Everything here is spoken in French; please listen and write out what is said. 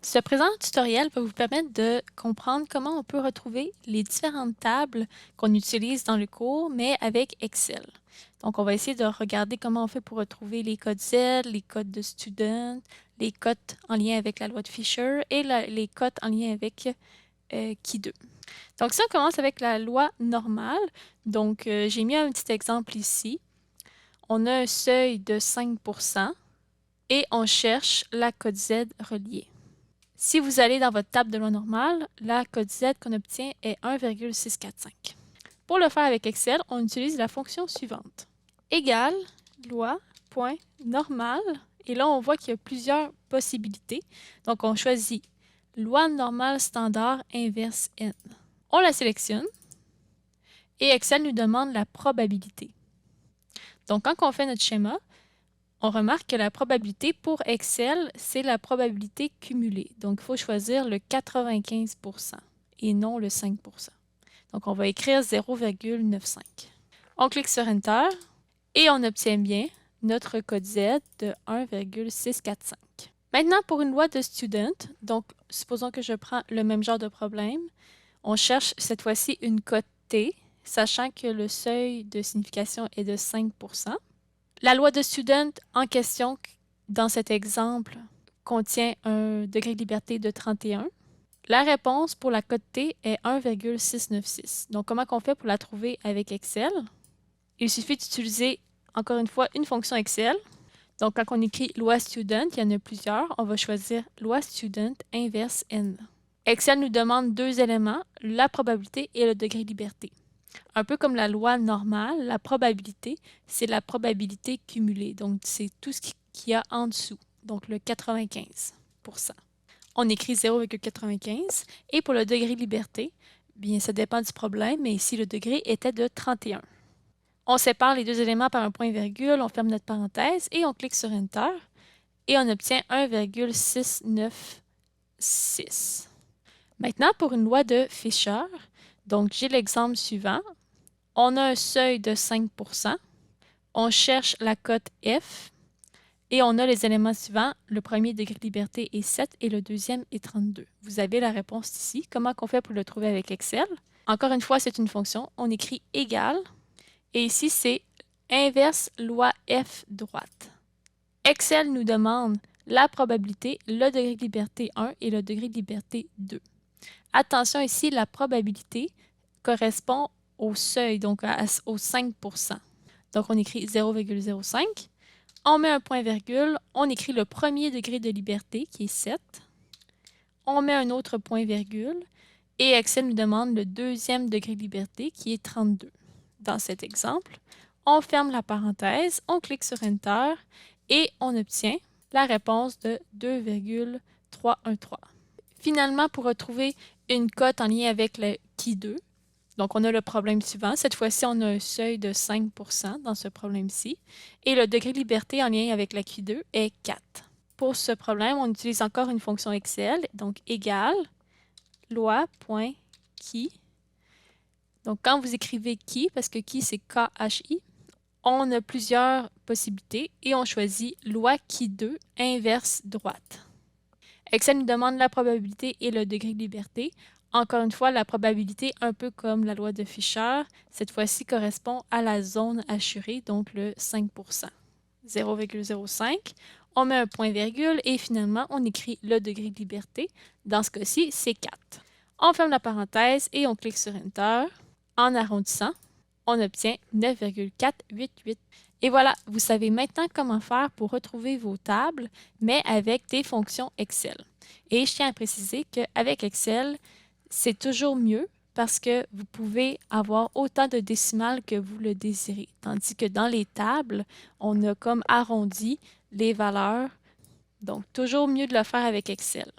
Ce présent tutoriel va vous permettre de comprendre comment on peut retrouver les différentes tables qu'on utilise dans le cours, mais avec Excel. Donc, on va essayer de regarder comment on fait pour retrouver les codes Z, les codes de student, les codes en lien avec la loi de Fisher et les codes en lien avec Key2. Donc, si on commence avec la loi normale, donc j'ai mis un petit exemple ici. On a un seuil de 5% et on cherche la code Z reliée. Si vous allez dans votre table de loi normale, la code Z qu'on obtient est 1,645. Pour le faire avec Excel, on utilise la fonction suivante. Égale loi.normale. Et là, on voit qu'il y a plusieurs possibilités. Donc, on choisit loi normale standard inverse n. On la sélectionne et Excel nous demande la probabilité. Donc, quand on fait notre schéma, on remarque que la probabilité pour Excel, c'est la probabilité cumulée. Donc, il faut choisir le 95% et non le 5%. Donc, on va écrire 0,95. On clique sur Enter et on obtient bien notre code Z de 1,645. Maintenant, pour une loi de student, donc supposons que je prends le même genre de problème, on cherche cette fois-ci une cote T, sachant que le seuil de signification est de 5%. La loi de student en question, dans cet exemple, contient un degré de liberté de 31. La réponse pour la cote T est 1,696. Donc, comment on fait pour la trouver avec Excel? Il suffit d'utiliser, encore une fois, une fonction Excel. Donc, quand on écrit loi student, il y en a plusieurs, on va choisir loi student inverse n. Excel nous demande deux éléments, la probabilité et le degré de liberté. Un peu comme la loi normale, la probabilité, c'est la probabilité cumulée. Donc, c'est tout ce qu'il y a en dessous. Donc, le 95%. On écrit 0,95. Et pour le degré de liberté, bien, ça dépend du problème, mais ici, le degré était de 31. On sépare les deux éléments par un point-virgule, on ferme notre parenthèse et on clique sur Enter. Et on obtient 1,696. Maintenant, pour une loi de Fisher, donc j'ai l'exemple suivant. On a un seuil de 5%. On cherche la cote F et on a les éléments suivants. Le premier degré de liberté est 7 et le deuxième est 32. Vous avez la réponse ici. Comment on fait pour le trouver avec Excel? Encore une fois, c'est une fonction. On écrit égal et ici, c'est inverse loi F droite. Excel nous demande la probabilité, le degré de liberté 1 et le degré de liberté 2. Attention ici, la probabilité correspond au seuil, donc au 5%. Donc, on écrit 0,05. On met un point-virgule. On écrit le premier degré de liberté, qui est 7. On met un autre point-virgule. Et Excel nous demande le deuxième degré de liberté, qui est 32. Dans cet exemple, on ferme la parenthèse, on clique sur Enter et on obtient la réponse de 2,313. Finalement, pour retrouver une cote en lien avec le Key2, donc on a le problème suivant. Cette fois-ci, on a un seuil de 5% dans ce problème-ci. Et le degré de liberté en lien avec la Key2 est 4. Pour ce problème, on utilise encore une fonction Excel, donc égale loi.key. Donc quand vous écrivez key, parce que key c'est K-H-I, on a plusieurs possibilités et on choisit loi Key2 inverse droite. Excel nous demande la probabilité et le degré de liberté. Encore une fois, la probabilité, un peu comme la loi de Fisher, cette fois-ci correspond à la zone assurée, donc le 5%. 0,05. On met un point-virgule et finalement, on écrit le degré de liberté. Dans ce cas-ci, c'est 4. On ferme la parenthèse et on clique sur Enter. En arrondissant, on obtient 9,488. Et voilà, vous savez maintenant comment faire pour retrouver vos tables, mais avec des fonctions Excel. Et je tiens à préciser qu'avec Excel, c'est toujours mieux parce que vous pouvez avoir autant de décimales que vous le désirez. Tandis que dans les tables, on a comme arrondi les valeurs. Donc, toujours mieux de le faire avec Excel.